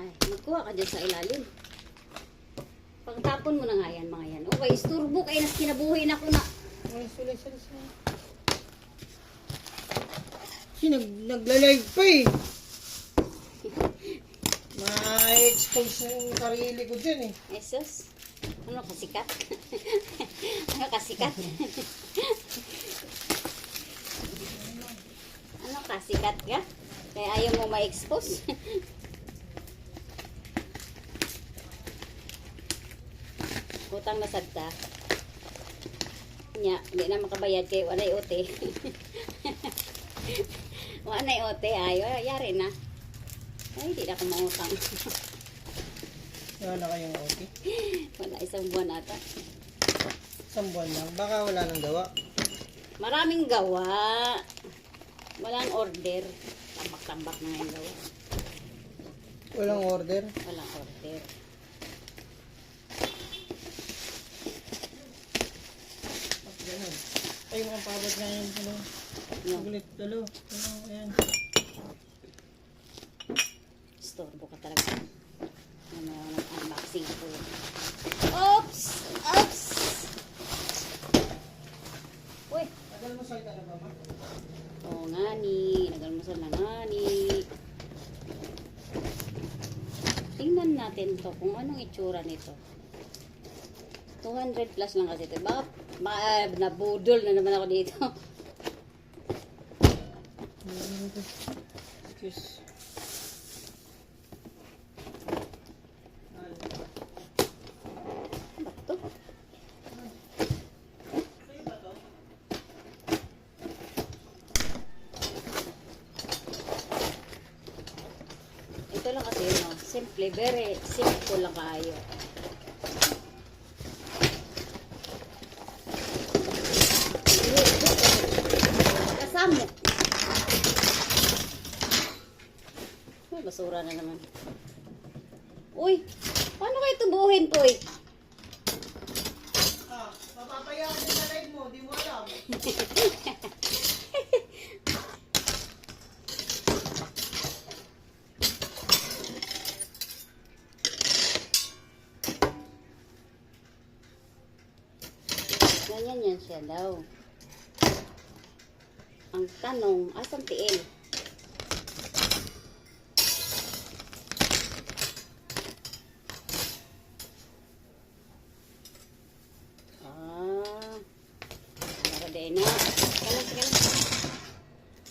Ay, magkuha ka dyan sa ilalim. Pagtapon mo na nga yan, mga yan. Okay, isturbo kayo na kinabuhin ako na. Ay, sulay. Nagla-live pa eh. Ma-expose na yung sarili ko dyan eh. Jesus, ano kasikat? Ano kasikat? Ano kasikat ka? Kaya ayaw mo ma-expose? Utang na sadta. Nya, hindi na makabayad kay wanay ote. Wanay ote, ayaw, yari na. Ay, hindi na ako mautang. Wala na kayong okay? Wala, isang buwan ata. Isang buwan lang. Baka wala nang gawa. Maraming gawa. Walang order. Tambak-tambak na yung gawa. Walang order. Walang order. Ganun. Ay, yung pabot nga yung ano. Ulit, tulo. Ayan. Storbo ka talaga. Ano, unboxing ko. Oops! Oops! Uy! Tagal mo salita na ba, ma? Oo nga ni. Nagalmusal na nga ni. Tingnan natin to kung anong itsura nito. 200 plus lang kasi ito. Baka nabudol na naman ako dito. Excuse. Ano ba to? Ito lang kasi no, simple, very simple lang kayo. Kasama. May basura na naman. Uy, paano kayo tubuhin to eh? Mapapayaan din sa live mo, di mo alam. Ganyan yan siya daw. Ang tanong, asang tiil? Nakadena. Kalang.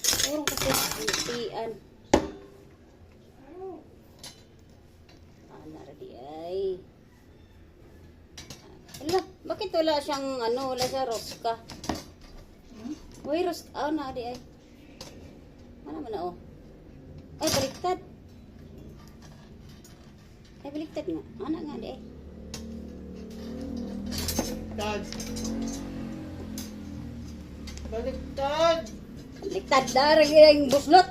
Purong kasi sintian. Naradi ay. Ala, bakit wala siyang ano, wala siya roska? Uy, roska. Naradi ay. Ano man na oh. Ay, baliktad. Ay, baliktad nga. Ano nga di ay. Dad. Baliktad. Baliktad na rin yung buslot.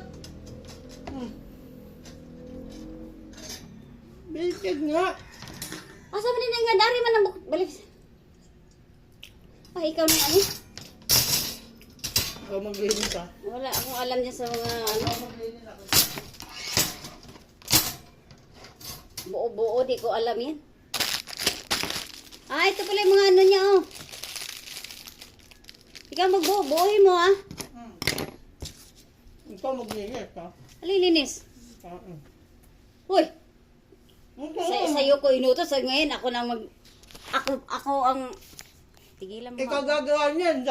Baliktad nga. Asa man din nga dari man ang balik. Ay, ikaw na ano? Ikaw maglinis ka. Wala akong alam niya sa mga ano. Maglinis ako. Buo-buo, di ko alam yan. Ito pala yung mga ano niya, oh. Ikaw magbuo-buohin mo, ah. Ikaw maglinis ka. Alilinis. Uy! Sa'yo ko inutos. Ngayon, ako na ako ang... Tigilan mo. Ikaw gagawa niyan.